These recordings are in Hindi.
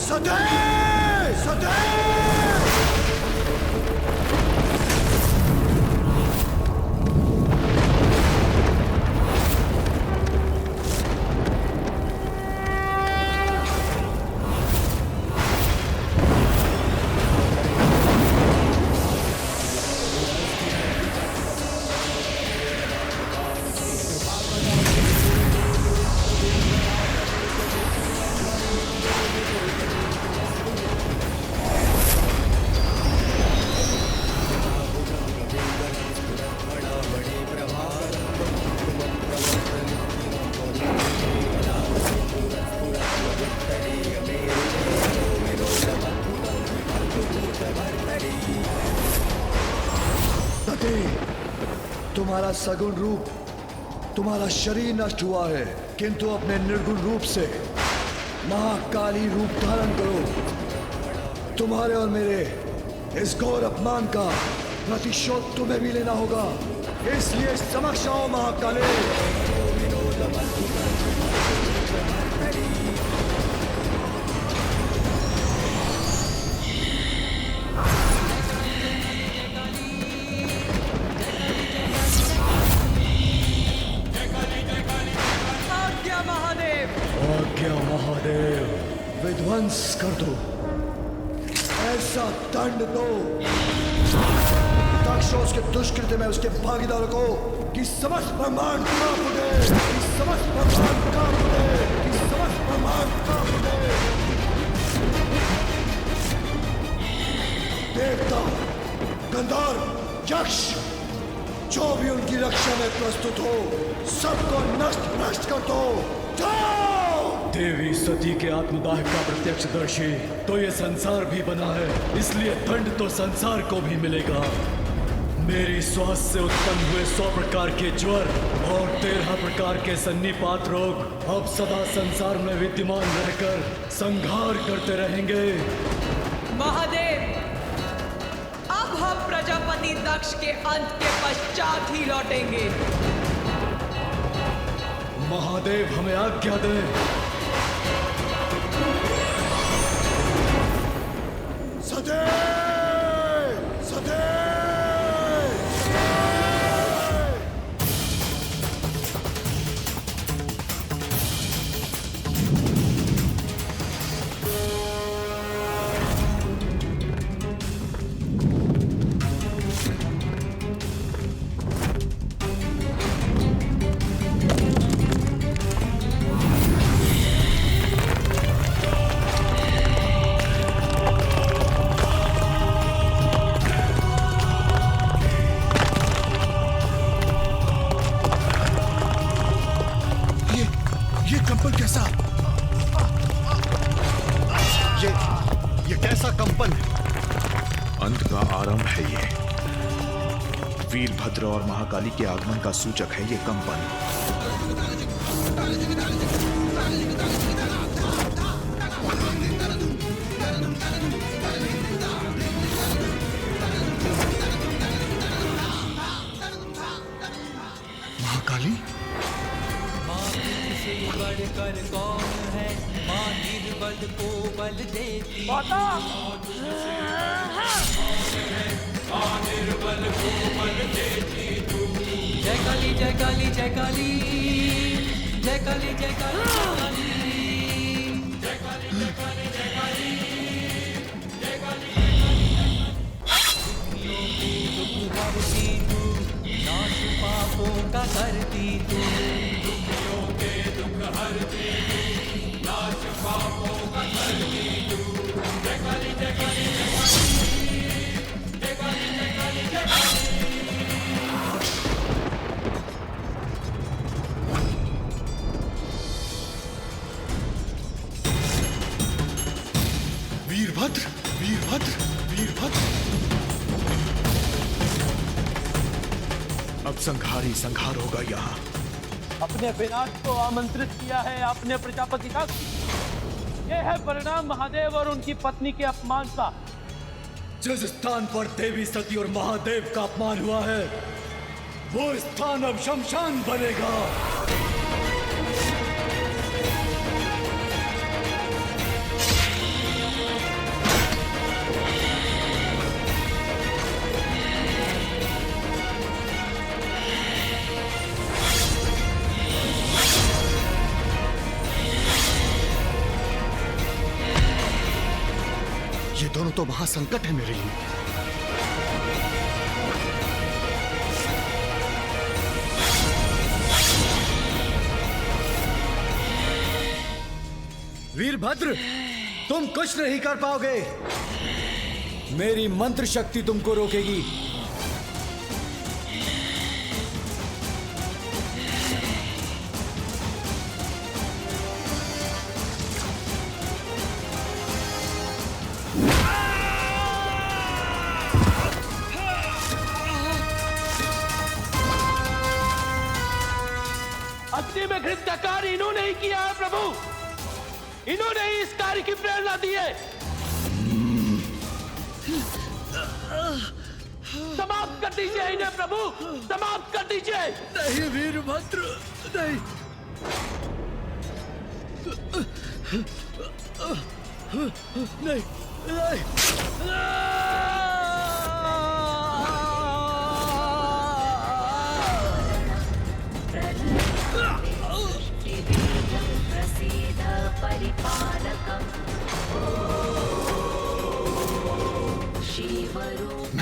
सदैव सदैव। तुम्हारा सगुण रूप, तुम्हारा शरीर नष्ट हुआ है, किंतु अपने निर्गुण रूप से महाकाली रूप धारण करो। तुम्हारे और मेरे इस घोर अपमान का प्रतिशोध तुम्हें भी लेना होगा, इसलिए समक्ष आओ महाकाली। महादेव, विध्वंस कर दो, ऐसा दंड दो दक्ष और उसके दुष्कृत्य में उसके भागीदारों को कि समस्त ब्रह्मांड कांप उठे, कि समस्त ब्रह्मांड कांप उठे, कि समस्त ब्रह्मांड कांप उठे। देवता, गंधर्व, यक्ष, जो भी उनकी रक्षा में प्रस्तुत हो, सबको नष्ट भ्रष्ट कर दो। जाओ! देवी सती के आत्मदाह का प्रत्यक्षदर्शी तो ये संसार भी बना है, इसलिए दंड तो संसार को भी मिलेगा। मेरी श्वास से उत्पन्न हुए 100 प्रकार के ज्वर और 13 प्रकार के सन्निपात रोग अब सदा संसार में विद्यमान रहकर संहार करते रहेंगे। महादेव, अब हम प्रजापति दक्ष के अंत के पश्चात ही लौटेंगे। महादेव, हमें आज्ञा दें। सदैव सदैव। ये कैसा कंपन है? अंत का आरंभ है ये। वीरभद्र और महाकाली के आगमन का सूचक है ये कंपन। महाकाली? बढ़कर कौन है, मां निर्बल को बल देती। निर्बल को बल देती तू। जय काली जय काली जय काली जय काली जय काली जय काली जय काली जय काली जय काली दुखियों की दुख हरती तू, नाश पापों का करती तू। दुखियों के दुख हरती तू, नाश पापों का करती तू। जय काली जय काली जय काली जय काली जय काली। वीरभद्र, वीरभद्र, वीरभद्र। अब संहार ही संहार होगा यहाँ। अपने विनाश को आमंत्रित किया है आपने प्रजापति दक्ष। यह है परिणाम महादेव और उनकी पत्नी के अपमान का। जिस स्थान पर देवी सती और महादेव का अपमान हुआ है, वो स्थान अब शमशान बनेगा। ये दोनों तो महासंकट है मेरे लिए। वीरभद्र, तुम कुछ नहीं कर पाओगे। मेरी मंत्र शक्ति तुमको रोकेगी। अग्नि में घृत का कार्य इन्होंने ही किया है प्रभु। इन्होंने ही इस कार्य की प्रेरणा दी है। समाप्त कर दीजिए इन्हें प्रभु, समाप्त कर दीजिए। नहीं वीरभद्र, नहीं। नहीं, नहीं। प्रसीद परिपालकम् शिवरूप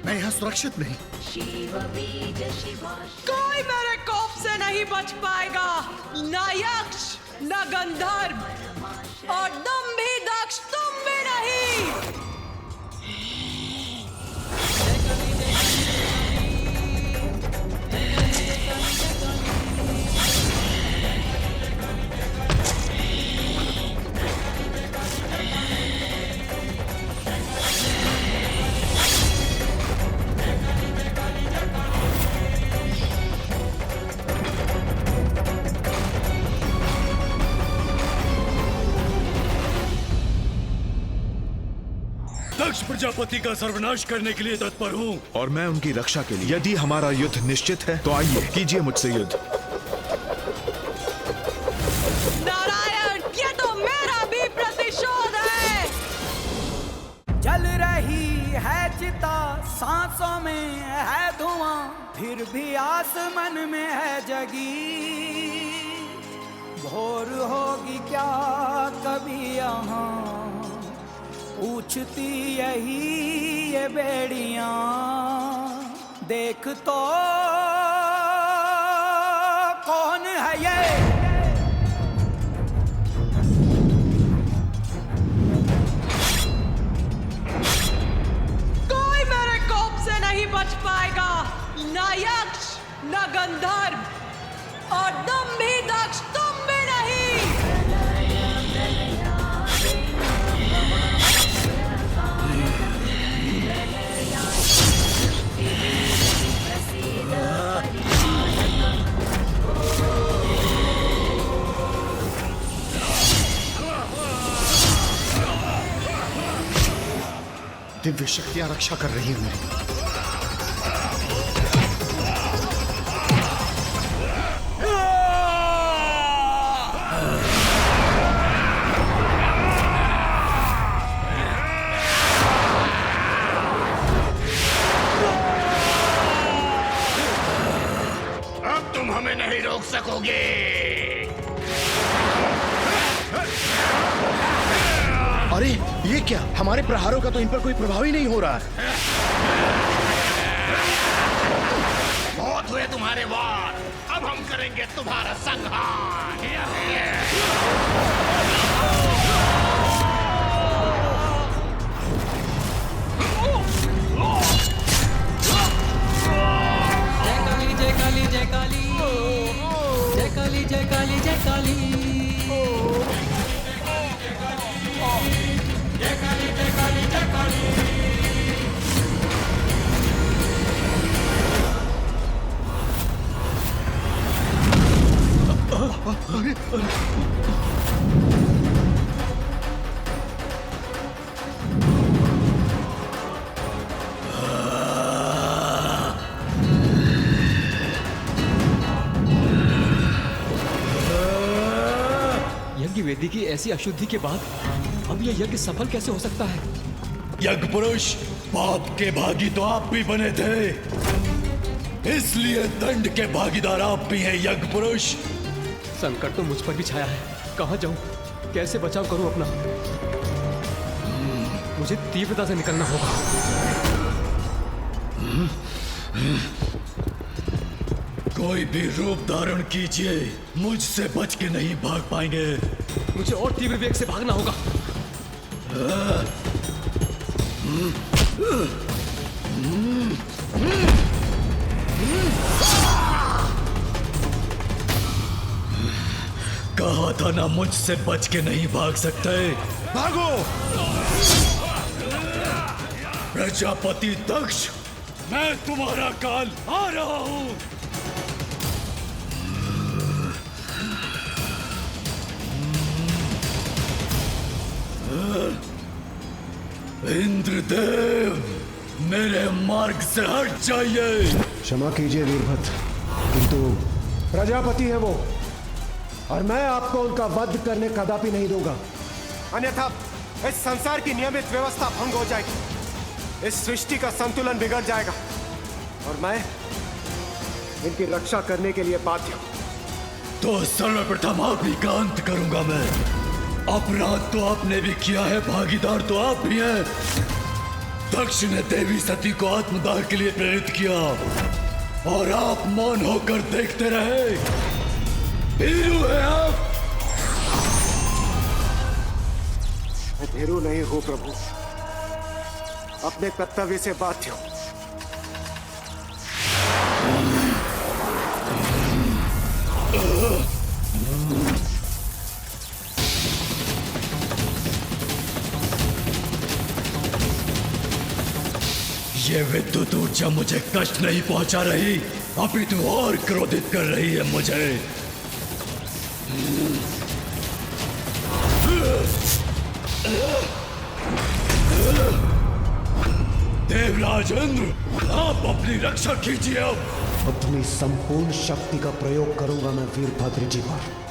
मैं यहाँ सुरक्षित नहीं। शिव बीज शिवाश कोई मेरे कोप से नहीं बच पाएगा, न यक्ष न गंधर्व और तुम भी दक्ष, तुम भी नहीं। दक्ष प्रजापति का सर्वनाश करने के लिए तत्पर हूँ। और मैं उनकी रक्षा के लिए। यदि हमारा युद्ध निश्चित है तो आइए कीजिए मुझसे युद्ध। नारायण, ये तो मेरा भी प्रतिशोध है। जल रही है चिता, सांसों में है धुआं, फिर भी आसमान में है जगी। भोर होगी क्या कभी यहाँ, पूछती यही ये बेड़ियां। देख तो कौन है ये, कोई मेरे कोप से नहीं बच पाएगा, न यक्ष न गंधर्व और तुम भी दक्ष, तुम भी नहीं। दिव्य शक्तियां रक्षा कर रही हैं मेरी। अब तुम हमें नहीं रोक सकोगे। अरे ये क्या, हमारे प्रहारों का तो इन पर कोई प्रभाव ही नहीं हो रहा है। बहुत हुए तुम्हारे वार, अब हम करेंगे तुम्हारा संहार। जय काली जय काली जय काली, जय काली जय काली जय काली। यज्ञ वेदी की ऐसी अशुद्धि के बाद अब यह यज्ञ सफल कैसे हो सकता है? यज्ञ पुरुष, पाप के भागी तो आप भी बने थे, इसलिए दंड के भागीदार आप भी हैं यज्ञ पुरुष। संकट तो मुझ पर भी छाया है, कहाँ जाऊं, कैसे बचाव करूं अपना? मुझे तीव्रता से निकलना होगा। कोई भी रूप धारण कीजिए, मुझसे बच के नहीं भाग पाएंगे। मुझे और तीव्र वेग से भागना होगा। कहा था ना, मुझसे बच के नहीं भाग सकते। भागो! प्रजापति दक्ष, मैं तुम्हारा काल आ रहा हूं। इंद्रदेव, मेरे मार्ग से हट जाइए। क्षमा कीजिए वीरभद्र, किंतु प्रजापति है वो, और मैं आपको उनका वध करने कदापि नहीं दूंगा। अन्यथा इस संसार की नियमित व्यवस्था भंग हो जाएगी, इस सृष्टि का संतुलन बिगड़ जाएगा, और मैं इनकी रक्षा करने के लिए बाध्य हूं। तो सर्वप्रथम आप ही का अंत करूंगा मैं। अपराध तो आपने भी किया है, भागीदार तो आप भी हैं। दक्ष ने देवी सती को आत्मदाह के लिए प्रेरित किया और आप मौन होकर देखते रहे। भीरू है आप। मैं भीरू नहीं हूं प्रभु, अपने कर्तव्य से बाध्य हूं। ये विद्युत ऊर्जा मुझे कष्ट नहीं पहुंचा रही, अपितु और क्रोधित कर रही है मुझे। देवराज इंद्र, आप अपनी रक्षा कीजिए। अब अपनी संपूर्ण शक्ति का प्रयोग करूंगा मैं वीरभद्र जी पर।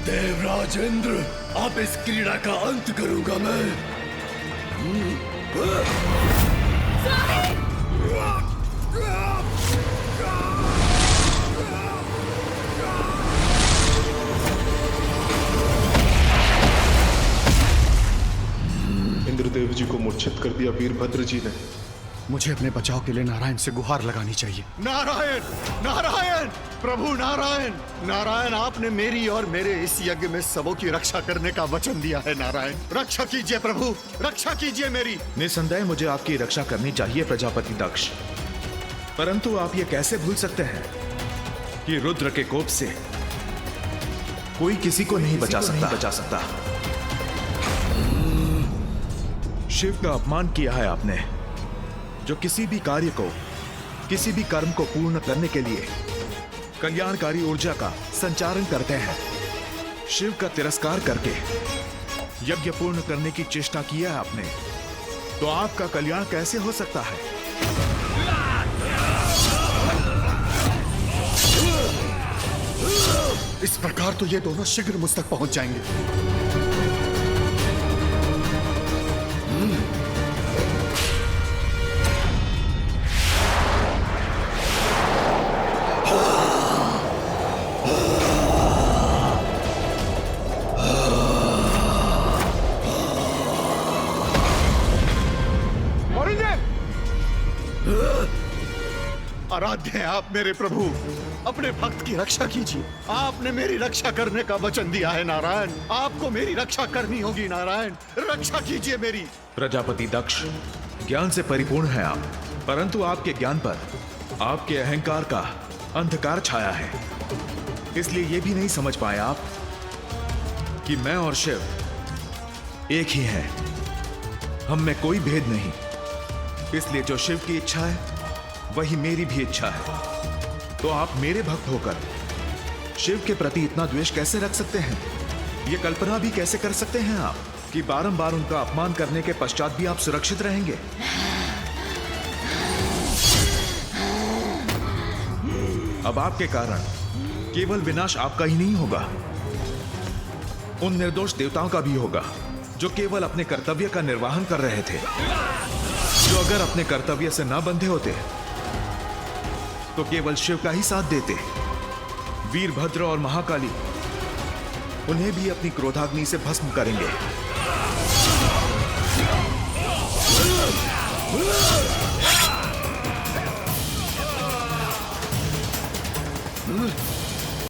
देवराज इंद्र, अब इस क्रीड़ा का अंत करूंगा मैं। इंद्रदेव जी को मूर्छित कर दिया वीरभद्र जी ने। मुझे अपने बचाव के लिए नारायण से गुहार लगानी चाहिए। नारायण! नारायण! प्रभु नारायण! नारायण, आपने मेरी और मेरे इस यज्ञ में सबों की रक्षा करने का वचन दिया है। नारायण, रक्षा कीजिए प्रभु, रक्षा कीजिए मेरी। निसंदेह मुझे आपकी रक्षा करनी चाहिए प्रजापति दक्ष, परंतु आप ये कैसे भूल सकते हैं कि रुद्र के कोप से कोई किसी को नहीं बचा सकता। शिव का अपमान किया है आपने, जो किसी भी कार्य को, किसी भी कर्म को पूर्ण करने के लिए कल्याणकारी ऊर्जा का संचारण करते हैं। शिव का तिरस्कार करके यज्ञ पूर्ण करने की चेष्टा किया है आपने, तो आपका कल्याण कैसे हो सकता है? इस प्रकार तो ये दोनों शीघ्र मुझ तक पहुंच जाएंगे। आराध्य हैं आप मेरे प्रभु, अपने भक्त की रक्षा कीजिए। आपने मेरी रक्षा करने का वचन दिया है नारायण, आपको मेरी रक्षा करनी होगी। नारायण, रक्षा कीजिए मेरी। प्रजापति दक्ष, ज्ञान से परिपूर्ण है आप, परंतु आपके ज्ञान पर आपके अहंकार का अंधकार छाया है। इसलिए यह भी नहीं समझ पाए आप कि मैं और शिव एक ही हैं, हम में कोई भेद नहीं। इसलिए जो शिव की इच्छा है वही मेरी भी इच्छा है। तो आप मेरे भक्त होकर शिव के प्रति इतना द्वेष कैसे रख सकते हैं? ये कल्पना भी कैसे कर सकते हैं आप कि बारंबार उनका अपमान करने के पश्चात भी आप सुरक्षित रहेंगे? अब आपके कारण केवल विनाश आपका ही नहीं होगा, उन निर्दोष देवताओं का भी होगा जो केवल अपने कर्तव्य का निर्वहन कर रहे थे। जो अगर अपने कर्तव्य से ना बंधे होते तो केवल शिव का ही साथ देते। वीरभद्र और महाकाली उन्हें भी अपनी क्रोधाग्नि से भस्म करेंगे।